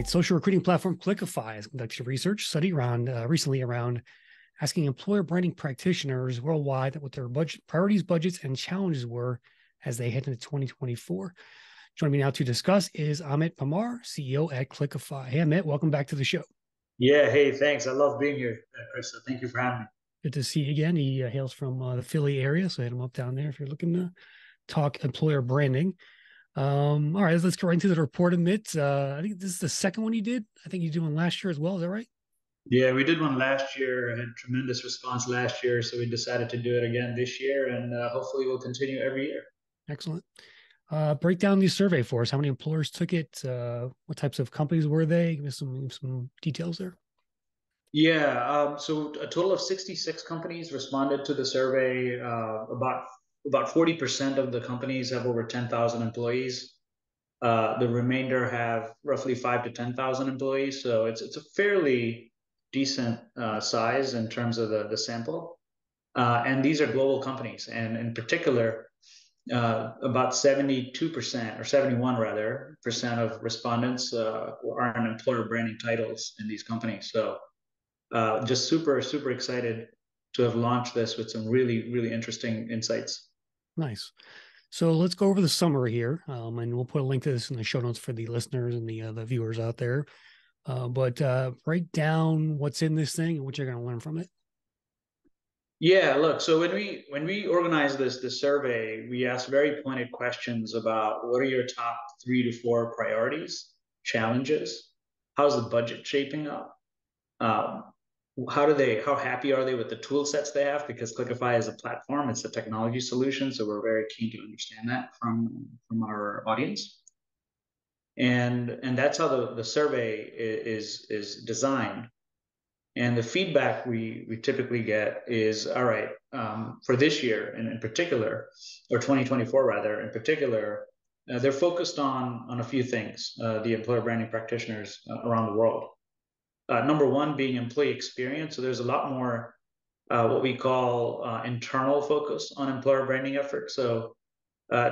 right. Social recruiting platform Cliquify has conducted a research study recently around asking employer branding practitioners worldwide what their budget priorities, budgets, and challenges were as they head into 2024. Joining me now to discuss is Amit Parmar, CEO at Cliquify. Hey, Amit, welcome back to the show. Yeah, hey, thanks. I love being here, Chris. So thank you for having me. Good to see you again. He hails from the Philly area, so hit him up down there if you're looking to talk employer branding. All right, let's go right into the report, Amit. I think this is the second one you did. I think you did one last year as well. Is that right? Yeah, we did one last year. I had tremendous response last year, so we decided to do it again this year, and hopefully we'll continue every year. Excellent. Break down the survey for us. How many employers took it? What types of companies were they? Give us some details there. Yeah, so a total of 66 companies responded to the survey. About 40% of the companies have over 10,000 employees. The remainder have roughly 5 to 10,000 employees, so it's a fairly decent size in terms of the sample. And these are global companies, and in particular, about 72% or 71 rather percent of respondents are in employer branding titles in these companies. So just super excited to have launched this with some really interesting insights. Nice. So let's go over the summary here, and we'll put a link to this in the show notes for the listeners and the viewers out there. But break down what's in this thing and what you're going to learn from it. Yeah, look, so when we organized this survey, we asked very pointed questions about what are your top 3 to 4 priorities, challenges, how's the budget shaping up, um, how happy are they with the tool sets they have? Because Clickify is a platform, it's a technology solution, so we're very keen to understand that from our audience. And that's how the survey is designed. And the feedback we typically get is, all right, for this year and in particular, or 2024 rather, in particular, they're focused on a few things, the employer branding practitioners around the world. Number one being employee experience. So there's a lot more what we call internal focus on employer branding efforts. So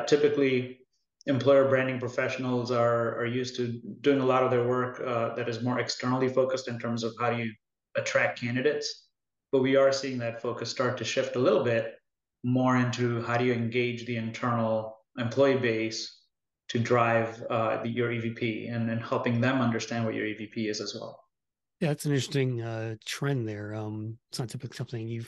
typically, employer branding professionals are used to doing a lot of their work that is more externally focused in terms of how do you attract candidates. But we are seeing that focus start to shift a little bit more into how do you engage the internal employee base to drive your EVP and helping them understand what your EVP is as well. Yeah, that's an interesting trend there. It's not typically something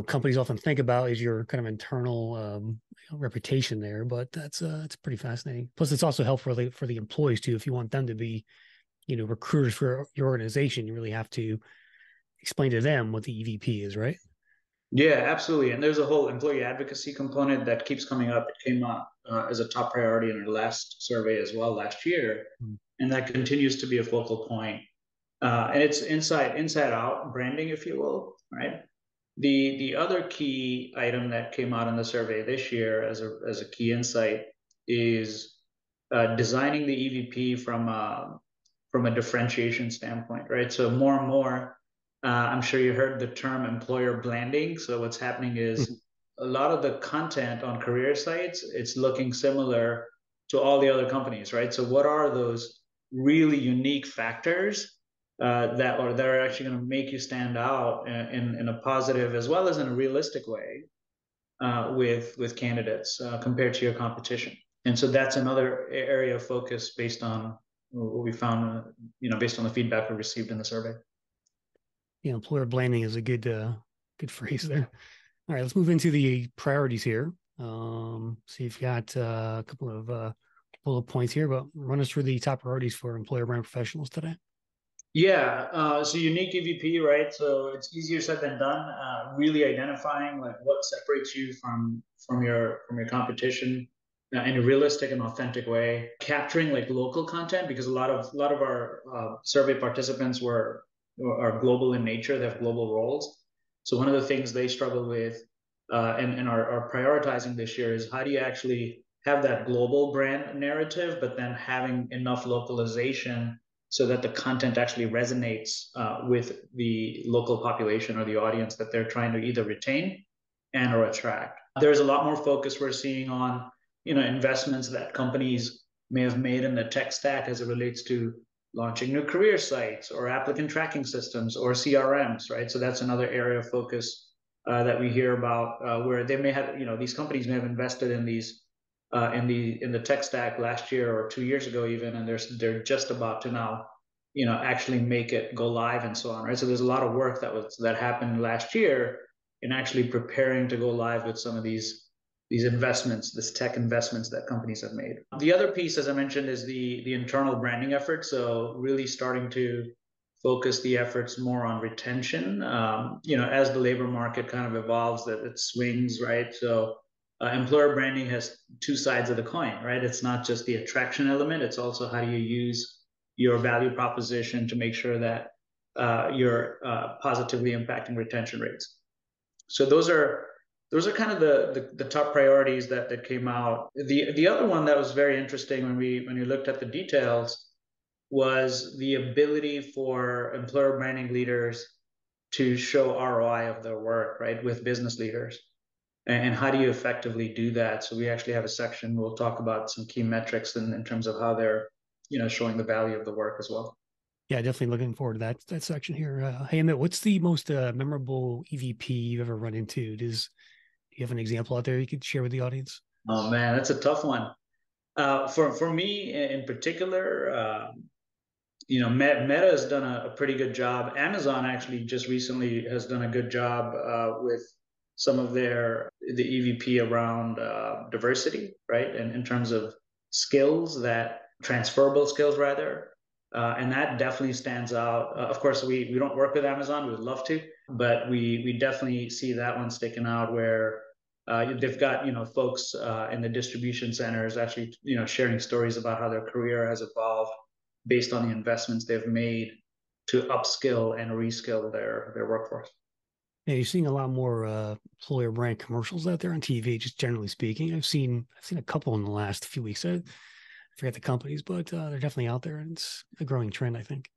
companies often think about is your kind of internal reputation there, but that's it's pretty fascinating. Plus, it's also helpful for the employees too. If you want them to be, recruiters for your organization, you really have to explain to them what the EVP is, right? Yeah, absolutely. And there's a whole employee advocacy component that keeps coming up. It came up as a top priority in our last survey as well last year, and that continues to be a focal point. And it's inside out branding, if you will, right? The other key item that came out in the survey this year as a key insight is designing the EVP from a differentiation standpoint, right? So more and more, I'm sure you heard the term employer branding. So what's happening is a lot of the content on career sites, it's looking similar to all the other companies, right? So what are those really unique factors that are actually going to make you stand out in a positive as well as in a realistic way with candidates compared to your competition? And so that's another area of focus based on what we found, based on the feedback we received in the survey. Yeah, employer branding is a good phrase there. All right, let's move into the priorities here. So you've got a couple of bullet points here, but run us through the top priorities for employer brand professionals today. Yeah, so unique EVP, right? So it's easier said than done. Really identifying like what separates you from your competition in a realistic and authentic way. Capturing like local content because a lot of our survey participants are global in nature. They have global roles. So one of the things they struggle with and are prioritizing this year is how do you actually have that global brand narrative, but then having enough localization so that the content actually resonates with the local population or the audience that they're trying to either retain and or attract. There's a lot more focus we're seeing on investments that companies may have made in the tech stack as it relates to launching new career sites or applicant tracking systems or CRMs, right? So that's another area of focus that we hear about, where they may have, these companies may have invested in these in the tech stack last year or 2 years ago even, and they're just about to now, actually make it go live and so on, right? So there's a lot of work that happened last year in actually preparing to go live with some of these investments, this tech investments that companies have made. The other piece, as I mentioned, is the internal branding effort. So really starting to focus the efforts more on retention. As the labor market kind of evolves, that it swings, right? So employer branding has two sides of the coin, right? It's not just the attraction element; it's also how do you use your value proposition to make sure that you're positively impacting retention rates. So those are kind of the top priorities that came out. The other one that was very interesting when you looked at the details was the ability for employer branding leaders to show ROI of their work, right, with business leaders. And how do you effectively do that? So we actually have a section, we'll talk about some key metrics in terms of how they're, showing the value of the work as well. Yeah, definitely looking forward to that section here. Hey, Amit, what's the most memorable EVP you've ever run into? Do you have an example out there you could share with the audience? Oh man, that's a tough one. For me in particular, Meta has done a pretty good job. Amazon actually just recently has done a good job with some of the EVP around diversity, right? And in terms of skills, that transferable skills rather, and that definitely stands out. Of course, we don't work with Amazon. We would love to, but we definitely see that one sticking out where. They've got folks in the distribution centers actually sharing stories about how their career has evolved based on the investments they've made to upskill and reskill their workforce. Yeah, you're seeing a lot more employer brand commercials out there on TV, just generally speaking. I've seen a couple in the last few weeks. I forget the companies, but they're definitely out there, and it's a growing trend, I think.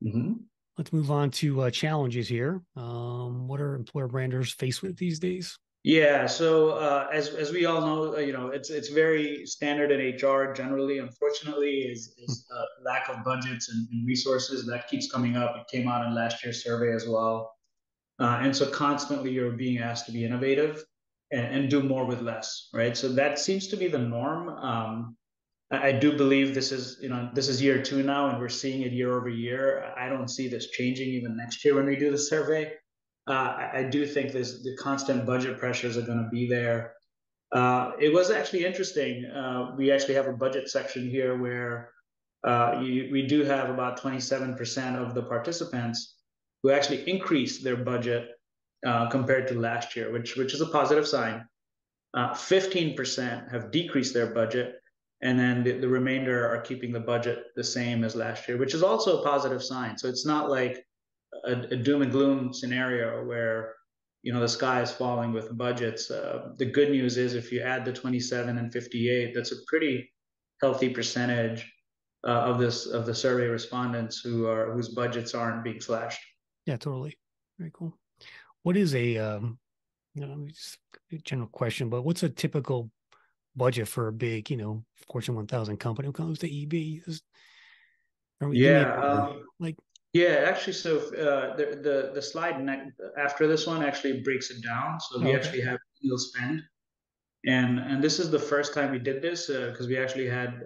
Mm-hmm. Let's move on to challenges here. What are employer branders faced with these days? Yeah, so as we all know, it's very standard in HR generally. Unfortunately, is lack of budgets and resources that keeps coming up. It came out in last year's survey as well, and so constantly you're being asked to be innovative and do more with less, right? So that seems to be the norm. I do believe this is year two now, and we're seeing it year over year. I don't see this changing even next year when we do the survey. I do think the constant budget pressures are going to be there. It was actually interesting. We actually have a budget section here where we do have about 27% of the participants who actually increased their budget compared to last year, which is a positive sign. 15% have decreased their budget, and then the remainder are keeping the budget the same as last year, which is also a positive sign. So it's not like a doom and gloom scenario where the sky is falling with budgets. The good news is if you add the 27 and 58, that's a pretty healthy percentage of the survey respondents whose budgets aren't being slashed. Yeah, totally. Very cool. What is just a general question, but what's a typical budget for a big, Fortune 1000 company when it comes to EB? Give me a Yeah, number. Like, yeah. Actually, so the slide after this one actually breaks it down. So oh, we okay. actually have annual spend, and this is the first time we did this because we actually had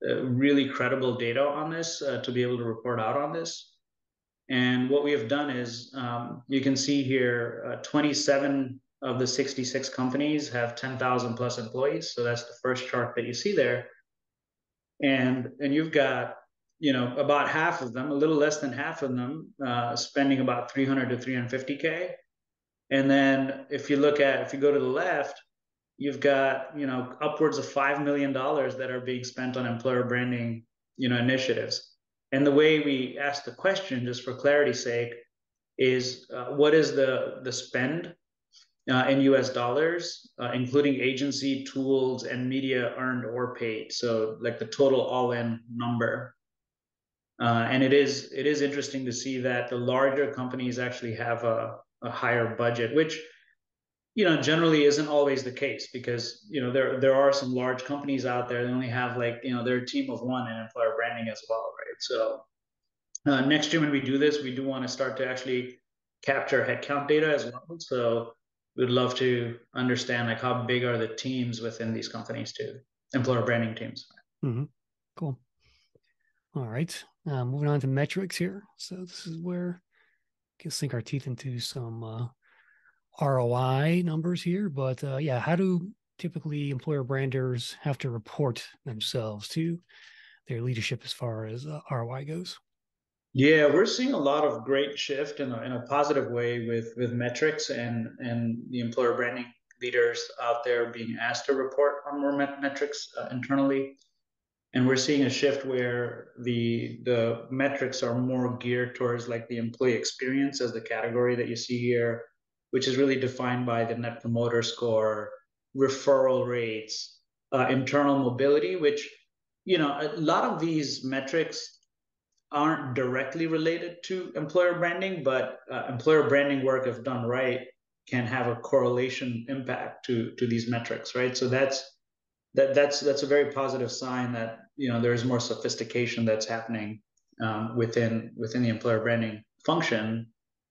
really credible data on this to be able to report out on this. And what we have done is you can see here 27 of the 66 companies have 10,000 plus employees. So that's the first chart that you see there. And you've got about half of them, a little less than half of them, spending about 300 to 350K. And then if you go to the left, you've got upwards of $5 million that are being spent on employer branding initiatives. And the way we ask the question, just for clarity's sake, is what is the spend in US dollars, including agency, tools, and media earned or paid. So like the total all-in number. And it is interesting to see that the larger companies actually have a higher budget, which generally isn't always the case because, there are some large companies out there that only have like, their team of one in employer branding as well, right? So next year when we do this, we do want to start to actually capture headcount data as well. So we'd love to understand like how big are the teams within these companies too, employer branding teams. Mm-hmm. Cool. All right. Moving on to metrics here. So this is where we can sink our teeth into some ROI numbers here. But yeah, how do typically employer branders have to report themselves to their leadership as far as ROI goes? Yeah, we're seeing a lot of great shift in a positive way with metrics and the employer branding leaders out there being asked to report on more metrics internally. And we're seeing a shift where the metrics are more geared towards like the employee experience as the category that you see here, which is really defined by the net promoter score, referral rates, internal mobility, which a lot of these metrics aren't directly related to employer branding, but employer branding work, if done right, can have a correlation impact to these metrics, right? So that's a very positive sign that there is more sophistication that's happening within the employer branding function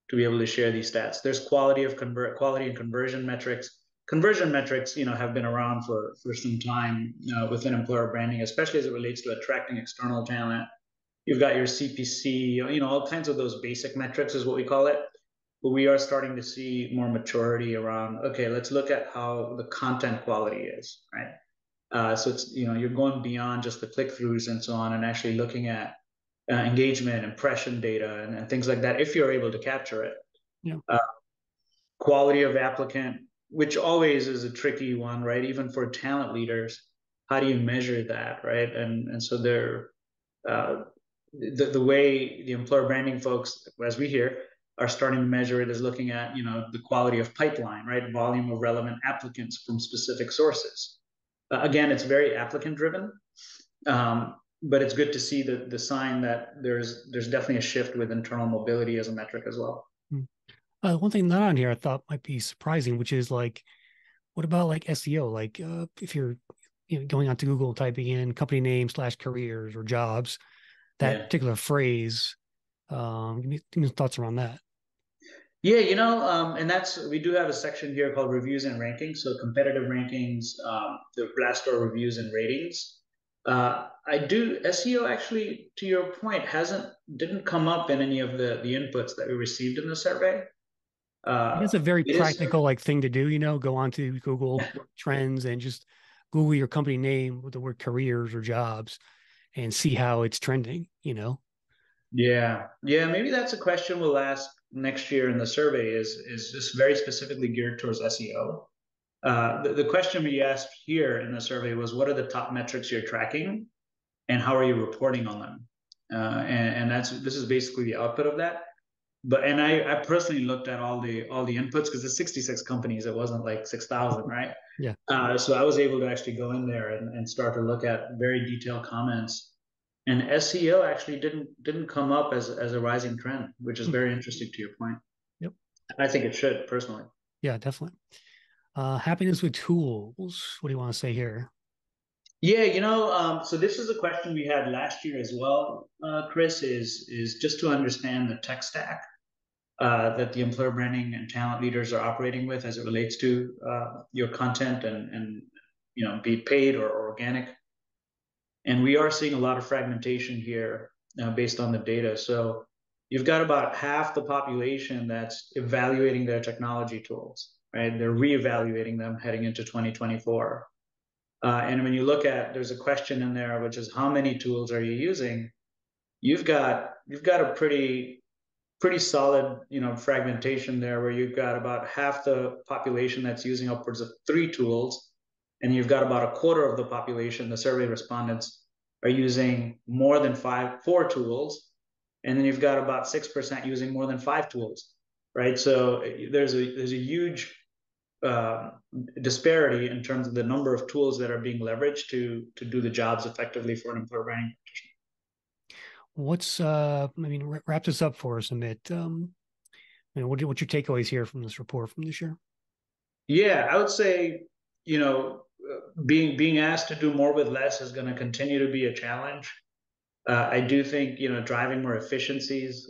to be able to share these stats. There's quality and conversion metrics. Conversion metrics, have been around for some time within employer branding, especially as it relates to attracting external talent. You've got your CPC, all kinds of those basic metrics is what we call it. But we are starting to see more maturity around, okay, let's look at how the content quality is, right? So it's, you're going beyond just the click throughs and so on and actually looking at engagement, impression data, and things like that if you're able to capture it. Yeah. Uh, Quality of applicant, which always is a tricky one, right? Even for talent leaders, how do you measure that, right? And so uh, the way the employer branding folks, as we hear, are starting to measure it is looking at, the quality of pipeline, right? Volume of relevant applicants from specific sources. Again, it's very applicant driven, but it's good to see the sign that there's definitely a shift with internal mobility as a metric as well. One thing not on here I thought might be surprising, which is like, what about like SEO? Like, if you're going onto Google, typing in company name slash careers or jobs, that Yeah. particular phrase, give me some thoughts around that. Yeah, and we do have a section here called reviews and rankings. So competitive rankings, the Glassdoor reviews and ratings. I do SEO actually, to your point, didn't come up in any of the inputs that we received in the survey. It's a very It is. practical like thing to do, go onto Google Trends and just Google your company name with the word careers or jobs and see how it's trending. Yeah, yeah. Maybe that's a question we'll ask next year in the survey. Is just very specifically geared towards SEO. The question we asked here in the survey was, what are the top metrics you're tracking, and how are you reporting on them? And this is basically the output of that. And I personally looked at all the inputs because it's 66 companies. It wasn't like 6,000, right? Yeah. So I was able to actually go in there and start to look at very detailed comments. And SEO actually didn't come up as a rising trend, which is Hmm. very interesting to your point. Yep. I think it should personally. Yeah, definitely. Happiness with tools. What do you want to say here? Yeah, so this is a question we had last year as well, Chris, is just to understand the tech stack that the employer branding and talent leaders are operating with as it relates to your content and be it paid or organic. And we are seeing a lot of fragmentation here based on the data. So you've got about half the population that's evaluating their technology tools, right? They're reevaluating them heading into 2024. And when you look at, there's a question in there, which is how many tools are you using? You've got a pretty solid, fragmentation there where you've got about half the population that's using upwards of 3 tools, and you've got about a quarter of the population, the survey respondents, are using more than 4 tools, and then you've got about 6% using more than 5 tools, right? So there's a huge uh, disparity in terms of the number of tools that are being leveraged to do the jobs effectively for an employer branding. Wrap this up for us, Amit. What's your takeaways here from this report from this year? Yeah, I would say, you know, being asked to do more with less is going to continue to be a challenge. I do think, driving more efficiencies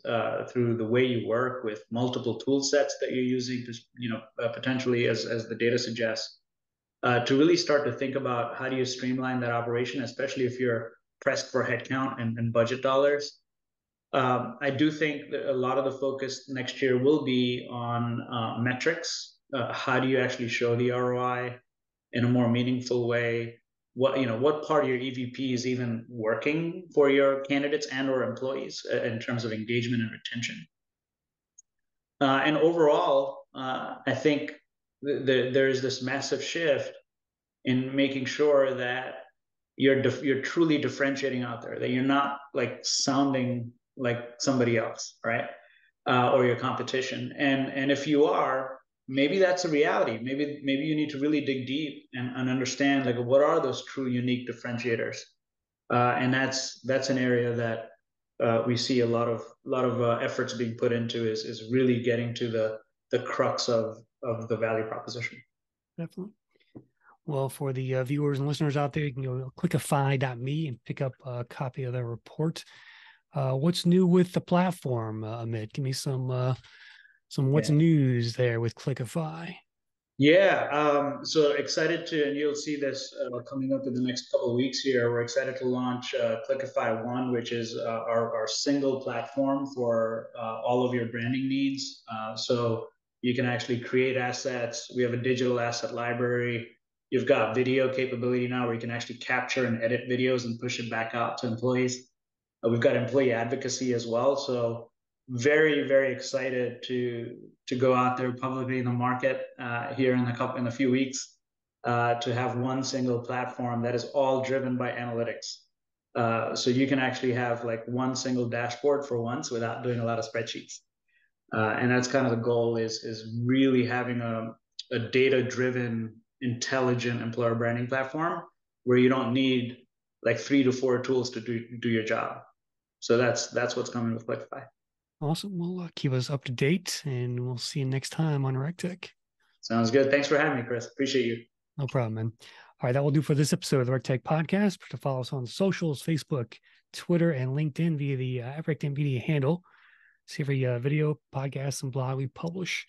through the way you work with multiple tool sets that you're using to, potentially, as the data suggests, to really start to think about how do you streamline that operation, especially if you're pressed for headcount and budget dollars. I do think that a lot of the focus next year will be on metrics. How do you actually show the ROI in a more meaningful way? What part of your EVP is even working for your candidates and or employees in terms of engagement and retention? And overall, I think there is this massive shift in making sure that you're truly differentiating out there, that you're not like sounding like somebody else, right? Or your competition. And if you are, maybe that's a reality. Maybe you need to really dig deep and understand like what are those true unique differentiators. And that's an area that we see a lot of efforts being put into is really getting to the crux of the value proposition. Definitely. Well, for the viewers and listeners out there, you can go to clickify.me and pick up a copy of the report. What's new with the platform, Amit? Give me some what's Yeah. news there with Clickify. Yeah, so excited to, and you'll see this coming up in the next couple of weeks here. We're excited to launch Cliquify One, which is our single platform for all of your branding needs. So you can actually create assets. We have a digital asset library. You've got video capability now where you can actually capture and edit videos and push it back out to employees. We've got employee advocacy as well. So very, very excited to go out there publicly in the market here in a few weeks to have one single platform that is all driven by analytics. So you can actually have like one single dashboard for once without doing a lot of spreadsheets. And that's kind of the goal is really having a data driven, intelligent employer branding platform where you don't need like 3 to 4 tools to do your job. So that's what's coming with Clickify. Awesome. Well, keep us up to date, and we'll see you next time on RecTech. Sounds good. Thanks for having me, Chris. Appreciate you. No problem, man. All right, that will do for this episode of the RecTech Podcast. To follow us on socials, Facebook, Twitter, and LinkedIn via the RecTech Media handle. See every video, podcast, and blog we publish.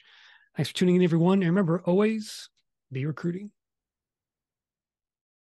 Thanks for tuning in, everyone. And remember, always be recruiting.